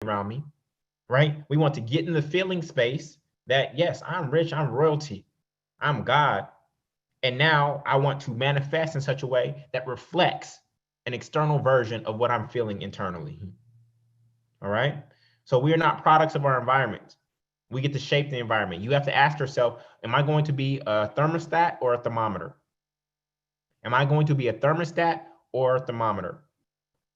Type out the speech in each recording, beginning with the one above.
around me, right? We want to get in the feeling space that, yes, I'm rich, I'm royalty, I'm God. And now I want to manifest in such a way that reflects an external version of what I'm feeling internally. All right. So we are not products of our environment. We get to shape the environment. You have to ask yourself, am I going to be a thermostat or a thermometer? Am I going to be a thermostat or a thermometer?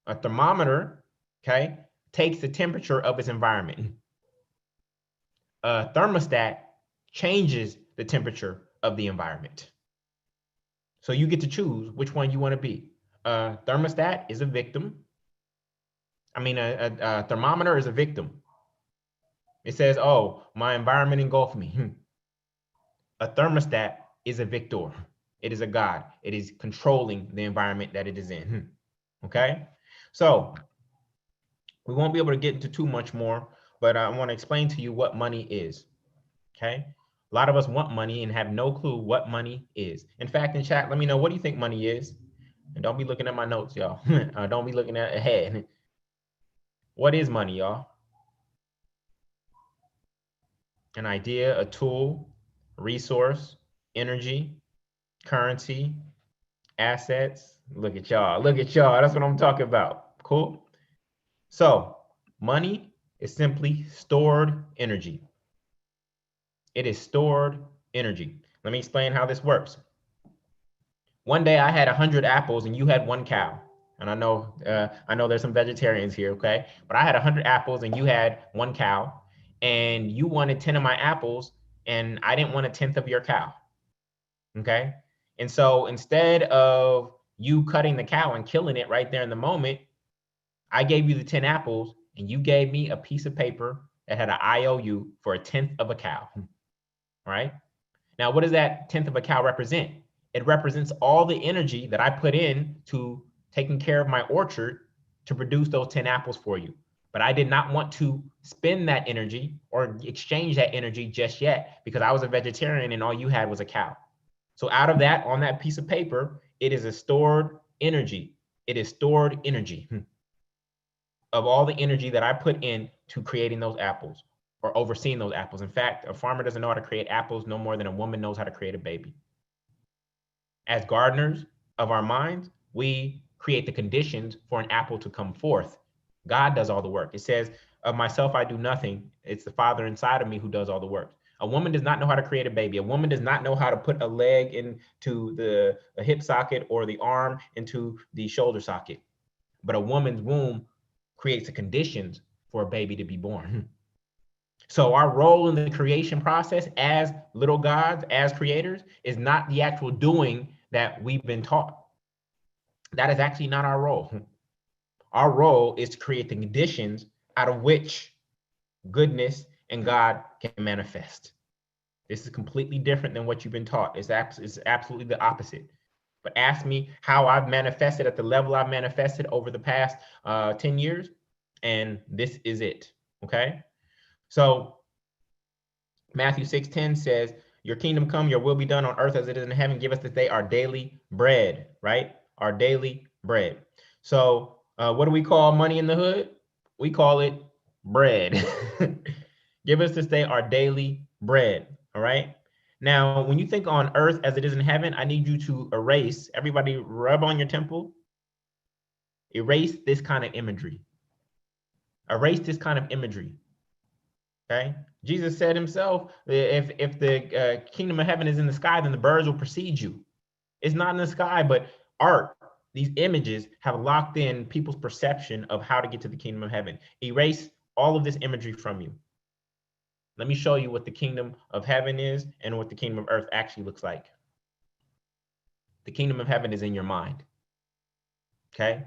A thermometer, okay, takes the temperature of its environment. A thermostat changes the temperature of the environment. So you get to choose which one you want to be. A thermostat is a victim. A thermometer is a victim. It says, oh, my environment engulfed me. A thermostat is a victor. It is a God. It is controlling the environment that it is in. Okay? So we won't be able to get into too much more, but I want to explain to you what money is. Okay? A lot of us want money and have no clue what money is. In fact, in chat, let me know, what do you think money is? And don't be looking at my notes, y'all. Don't be looking at ahead. What is money, y'all? An idea, a tool, resource, energy, currency, assets. Look at y'all. Look at y'all. That's what I'm talking about. Cool. So money is simply stored energy. It is stored energy. Let me explain how this works. One day I had 100 apples and you had 1 cow. And I know there's some vegetarians here, okay? But I had 100 apples and you had 1 cow, and you wanted 10 of my apples, and I didn't want a tenth of your cow, okay? And so instead of you cutting the cow and killing it right there in the moment, I gave you the 10 apples and you gave me a piece of paper that had an IOU for a tenth of a cow, right? Now, what does that tenth of a cow represent? It represents all the energy that I put in to taking care of my orchard to produce those 10 apples for you. But I did not want to spend that energy or exchange that energy just yet, because I was a vegetarian and all you had was a cow. So out of that, on that piece of paper, it is a stored energy. It is stored energy of all the energy that I put in to creating those apples or overseeing those apples. In fact, a farmer doesn't know how to create apples no more than a woman knows how to create a baby. As gardeners of our minds, we create the conditions for an apple to come forth. God does all the work. It says, of myself, I do nothing. It's the Father inside of me who does all the work. A woman does not know how to create a baby. A woman does not know how to put a leg into the hip socket or the arm into the shoulder socket. But a woman's womb creates the conditions for a baby to be born. So our role in the creation process as little gods, as creators, is not the actual doing that we've been taught. That is actually not our role. Our role is to create the conditions out of which goodness and God can manifest. This is completely different than what you've been taught. It's absolutely the opposite. But ask me how I've manifested at the level I've manifested over the past 10 years, and this is it, okay? So Matthew 6:10 says, your kingdom come, your will be done on earth as it is in heaven. Give us this day our daily bread, right? Our daily bread. So what do we call money in the hood? We call it bread. Give us this day our daily bread, all right? Now, when you think on earth as it is in heaven, I need you to erase, everybody rub on your temple, erase this kind of imagery. Erase this kind of imagery. Okay. Jesus said himself, if the kingdom of heaven is in the sky, then the birds will precede you. It's not in the sky, but art, these images have locked in people's perception of how to get to the kingdom of heaven. Erase all of this imagery from you. Let me show you what the kingdom of heaven is and what the kingdom of earth actually looks like. The kingdom of heaven is in your mind. Okay.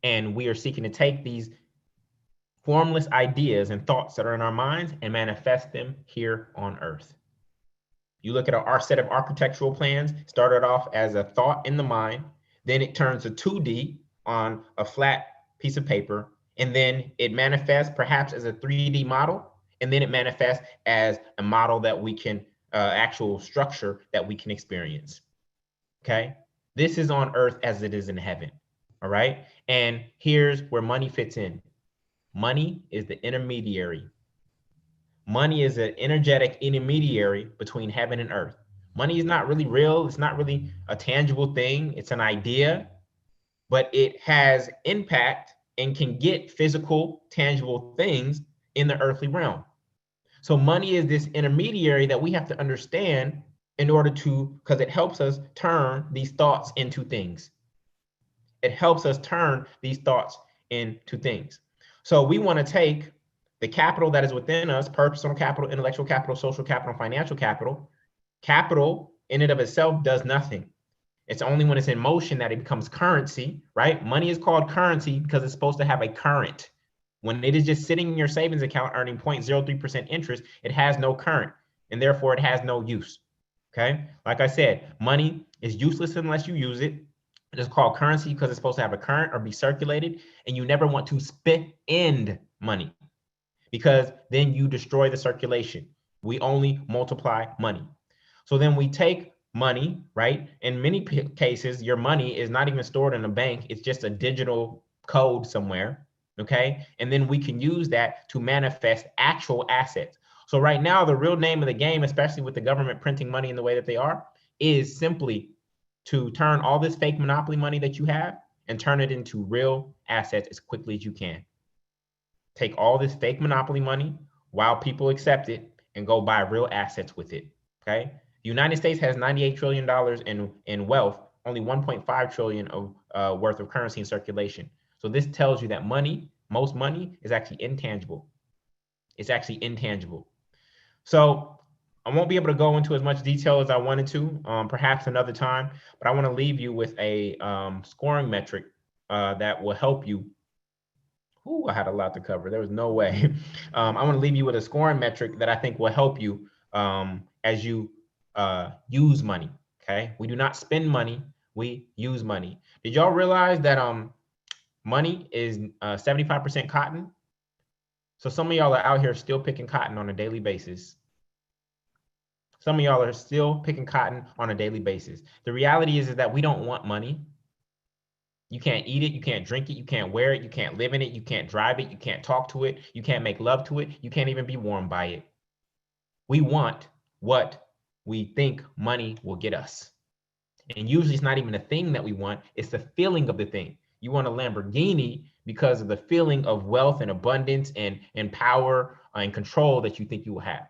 And we are seeking to take these formless ideas and thoughts that are in our minds and manifest them here on earth. You look at our set of architectural plans, started off as a thought in the mind, then it turns to 2D on a flat piece of paper, and then it manifests perhaps as a 3D model, and then it manifests as a model that we can, actual structure that we can experience, okay? This is on earth as it is in heaven, all right? And here's where money fits in. Money is the intermediary. Money is an energetic intermediary between heaven and earth. Money is not really real. It's not really a tangible thing. It's an idea, but it has impact and can get physical, tangible things in the earthly realm. So money is this intermediary that we have to understand in order to, because it helps us turn these thoughts into things. It helps us turn these thoughts into things. So we want to take the capital that is within us, personal capital, intellectual capital, social capital, financial capital. Capital in and of itself does nothing. It's only when it's in motion that it becomes currency, right? Money is called currency because it's supposed to have a current. When it is just sitting in your savings account earning 0.03% interest, it has no current, and therefore it has no use, okay? Like I said, money is useless unless you use it. It is called currency because it's supposed to have a current or be circulated, and you never want to spend money because then you destroy the circulation. We only multiply money. So then we take money, right? In many cases, your money is not even stored in a bank. It's just a digital code somewhere, okay? And then we can use that to manifest actual assets. So right now, the real name of the game, especially with the government printing money in the way that they are, is simply to turn all this fake monopoly money that you have and turn it into real assets as quickly as you can. Take all this fake monopoly money while people accept it and go buy real assets with it, okay? The United States has $98 trillion in wealth, only 1.5 trillion of worth of currency in circulation. So this tells you that money, most money, is actually intangible. It's actually intangible. So I won't be able to go into as much detail as I wanted to, perhaps another time, but I want to leave you with a scoring metric that will help you. Ooh, I had a lot to cover. There was no way. I want to leave you with a scoring metric that I think will help you as you use money. Okay, we do not spend money, we use money. Did y'all realize that money is 75% cotton? So some of y'all are out here still picking cotton on a daily basis. Some of y'all are still picking cotton on a daily basis. The reality is that we don't want money. You can't eat it, you can't drink it, you can't wear it, you can't live in it, you can't drive it, you can't talk to it, you can't make love to it, you can't even be warmed by it. We want what we think money will get us. And usually it's not even a thing that we want, it's the feeling of the thing. You want a Lamborghini because of the feeling of wealth and abundance and power and control that you think you will have.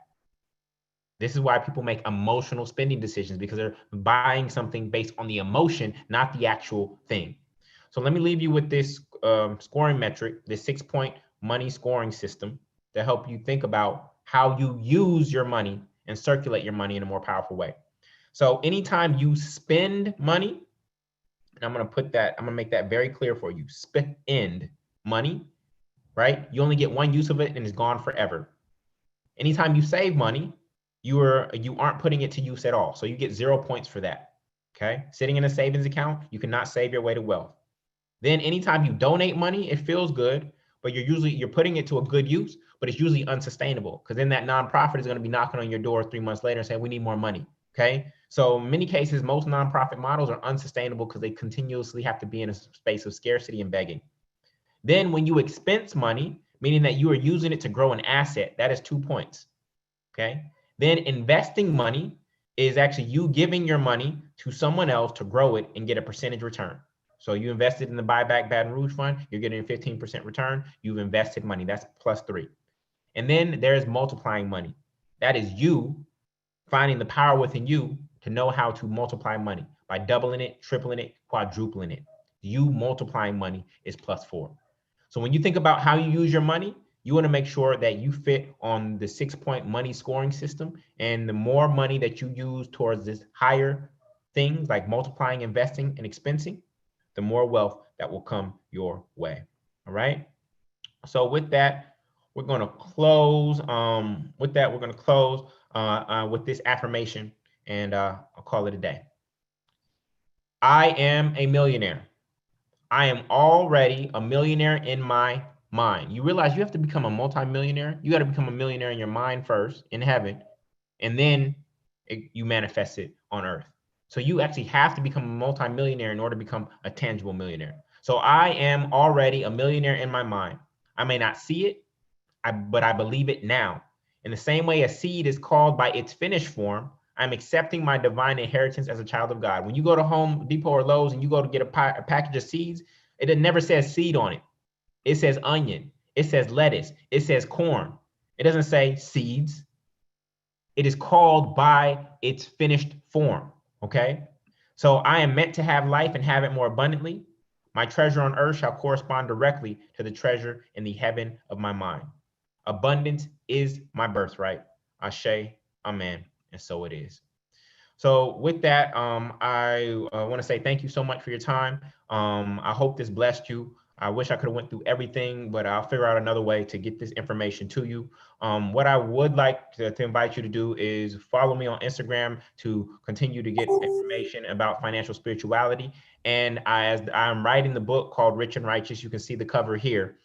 This is why people make emotional spending decisions, because they're buying something based on the emotion, not the actual thing. So let me leave you with this scoring metric, this 6-point money scoring system to help you think about how you use your money and circulate your money in a more powerful way. So anytime you spend money, and I'm gonna make that very clear for you, spend money, right? You only get one use of it and it's gone forever. Anytime you save money, you aren't putting it to use at all. So you get 0 points for that, okay? Sitting in a savings account, you cannot save your way to wealth. Then anytime you donate money, it feels good, but you're putting it to a good use, but it's usually unsustainable, because then that nonprofit is going to be knocking on your door 3 months later and saying, we need more money, okay? So in many cases, most nonprofit models are unsustainable because they continuously have to be in a space of scarcity and begging. Then when you expense money, meaning that you are using it to grow an asset, that is 2 points, okay? Then investing money is actually you giving your money to someone else to grow it and get a percentage return. So you invested in the buyback Baton Rouge fund, you're getting a 15% return. You've invested money, that's +3. And then there's multiplying money. That is you finding the power within you to know how to multiply money by doubling it, tripling it, quadrupling it. You multiplying money is +4. So when you think about how you use your money, you want to make sure that you fit on the 6-point money scoring system. And the more money that you use towards this higher things like multiplying, investing, and expensing, the more wealth that will come your way. All right. So with that, we're going to close. With this affirmation, and I'll call it a day. I am a millionaire. I am already a millionaire in my mind. You realize you have to become a multimillionaire. You got to become a millionaire in your mind first, in heaven, and then you manifest it on earth. So you actually have to become a multimillionaire in order to become a tangible millionaire. So I am already a millionaire in my mind. I may not see it, but I believe it now. In the same way a seed is called by its finished form, I'm accepting my divine inheritance as a child of God. When you go to Home Depot or Lowe's and you go to get a package of seeds, it never says seed on it. It says onion. It says lettuce. It says corn. It doesn't say seeds. It is called by its finished form, okay? So I am meant to have life and have it more abundantly. My treasure on earth shall correspond directly to the treasure in the heaven of my mind. Abundance is my birthright. Ashe, amen, and so it is. So with that, I want to say thank you so much for your time. I hope this blessed you. I wish I could have went through everything, but I'll figure out another way to get this information to you. What I would like to invite you to do is follow me on Instagram to continue to get information about financial spirituality. And as I'm writing the book called Rich and Righteous, you can see the cover here.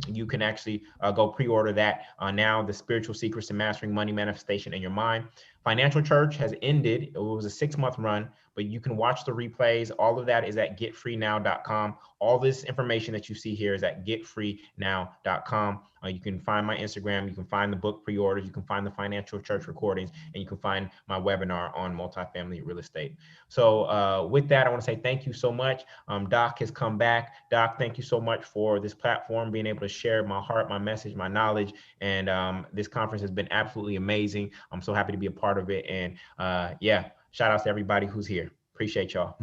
You can actually go pre-order that now, The Spiritual Secrets to Mastering Money Manifestation in Your Mind. Financial Church has ended. It was a 6-month run, but you can watch the replays. All of that is at getfreenow.com. All this information that you see here is at getfreenow.com. You can find my Instagram. You can find the book pre-orders. You can find the Financial Church recordings, and you can find my webinar on multifamily real estate. So with that, I want to say thank you so much. Doc has come back. Doc, thank you so much for this platform, being able to share my heart, my message, my knowledge. And this conference has been absolutely amazing. I'm so happy to be a part of it. And yeah, shout outs to everybody who's here. Appreciate y'all.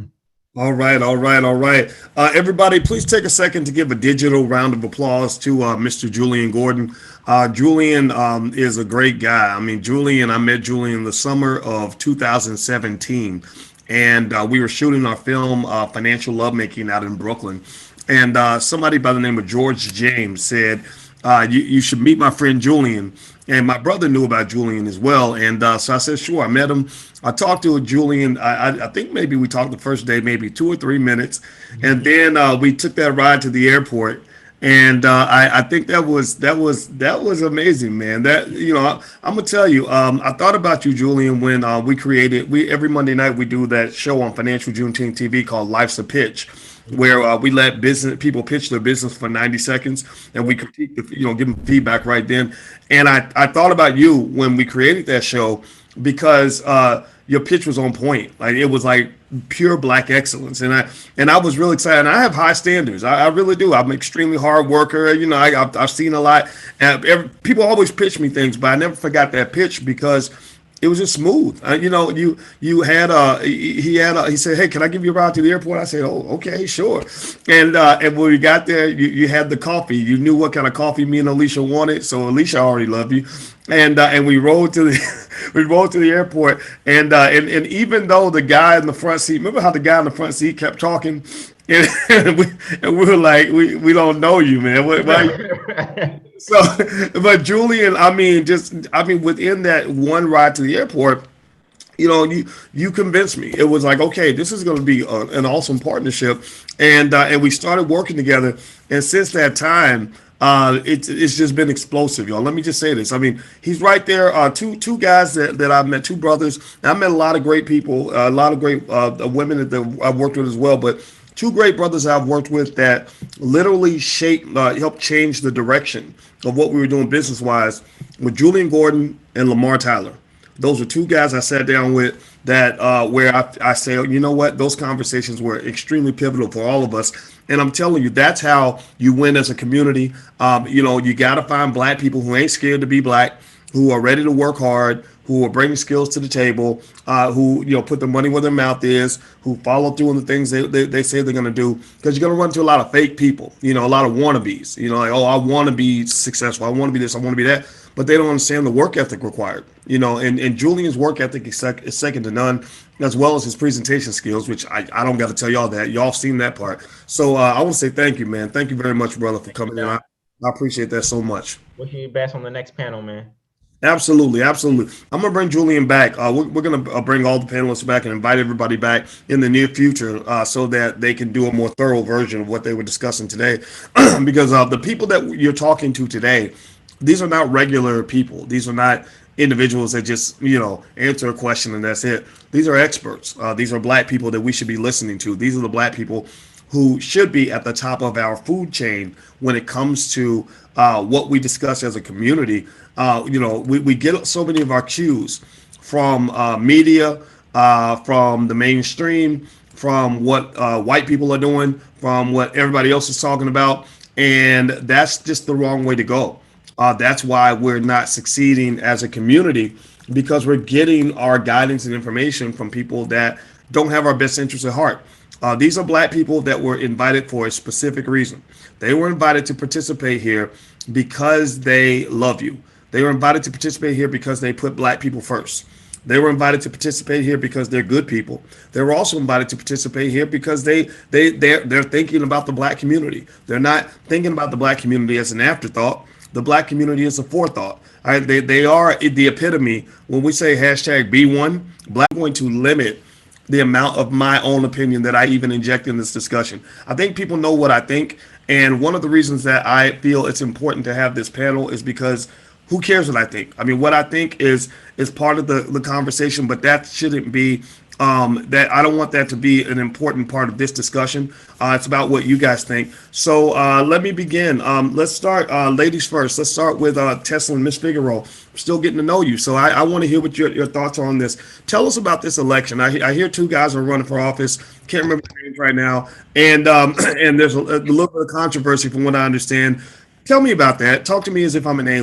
All right. Everybody, please take a second to give a digital round of applause to Mr. Jullien Gordon. Jullien is a great guy. I mean, I met Jullien in the summer of 2017, and we were shooting our film, Financial Lovemaking, out in Brooklyn. And somebody by the name of George James said, you should meet my friend Jullien. And my brother knew about Jullien as well. And so I said, sure. I met him. I talked to Jullien. I think maybe we talked the first day, maybe 2 or 3 minutes. And then we took that ride to the airport. And I think that was amazing, man. That, you know, I'm gonna tell you, I thought about you, Jullien, when we every Monday night we do that show on Financial Juneteenth TV called Life's a Pitch, where we let business people pitch their business for 90 seconds, and we critique, give them feedback right then. And I thought about you when we created that show, because your pitch was on point. Like, it was like pure Black excellence, and I was really excited. I have high standards. I really do. I'm an extremely hard worker. You know, I've seen a lot. And people always pitch me things, but I never forgot that pitch because it was just smooth. He said, "Hey, can I give you a ride to the airport?" I said, "Oh, okay, sure." And when we got there, you had the coffee. You knew what kind of coffee me and Alicia wanted, so Alicia already loved you. And we rode to the airport. And even though the guy in the front seat, remember how the guy in the front seat kept talking, and we were like, we don't know you, man. So, but Jullien, I mean, within that one ride to the airport, you convinced me. It was like, okay, this is going to be an awesome partnership, and we started working together. And since that time, it's just been explosive, y'all. Let me just say this. I mean, he's right there. Two guys that I've met, two brothers. I met a lot of great people, a lot of great women that I've worked with as well, but two great brothers I've worked with that literally helped change the direction of what we were doing business-wise, with Jullien Gordon and Lamar Tyler. Those are two guys I sat down with that where I say, you know what, those conversations were extremely pivotal for all of us. And I'm telling you, that's how you win as a community. You got to find Black people who ain't scared to be Black, who are ready to work hard, who are bringing skills to the table, who put their money where their mouth is, who follow through on the things they say they're going to do. Because you're going to run into a lot of fake people, a lot of wannabes. Like, oh, I want to be successful, I want to be this, I want to be that, but they don't understand the work ethic required. And Jullien's work ethic is second to none, as well as his presentation skills, which I don't got to tell y'all that. Y'all seen that part. So I want to say thank you, man. Thank you very much, brother, for coming in. I appreciate that so much. Wishing you best on the next panel, man. Absolutely. I'm going to bring Jullien back. We're going to bring all the panelists back and invite everybody back in the near future so that they can do a more thorough version of what they were discussing today. Because the people that you're talking to today, these are not regular people. These are not individuals that just, answer a question and that's it. These are experts. These are Black people that we should be listening to. These are the Black people who should be at the top of our food chain when it comes to what we discuss as a community. We get so many of our cues from media, from the mainstream, from what white people are doing, from what everybody else is talking about, and that's just the wrong way to go. That's why we're not succeeding as a community, because we're getting our guidance and information from people that don't have our best interests at heart. These are black people that were invited for a specific reason. They were invited to participate here because they love you. They were invited to participate here because they put black people first. They were invited to participate here because they're good people. They were also invited to participate here because they're thinking about the black community. They're not thinking about the black community as an afterthought. The black community is a forethought. All right, they are the epitome. When we say hashtag B1, black, I'm going to limit the amount of my own opinion that I even inject in this discussion. I think people know what I think, and one of the reasons that I feel it's important to have this panel is because who cares what I think? I mean, what I think is part of the conversation, but that shouldn't be that I don't want that to be an important part of this discussion. It's about what you guys think. So let me begin. Let's start, ladies first. Let's start with Tesla and Miss Figueroa. I'm still getting to know you, so I want to hear what your thoughts are on this. Tell us about this election. I hear two guys are running for office. Can't remember their names right now, and and there's a little bit of controversy from what I understand. Tell me about that. Talk to me as if I'm an alien.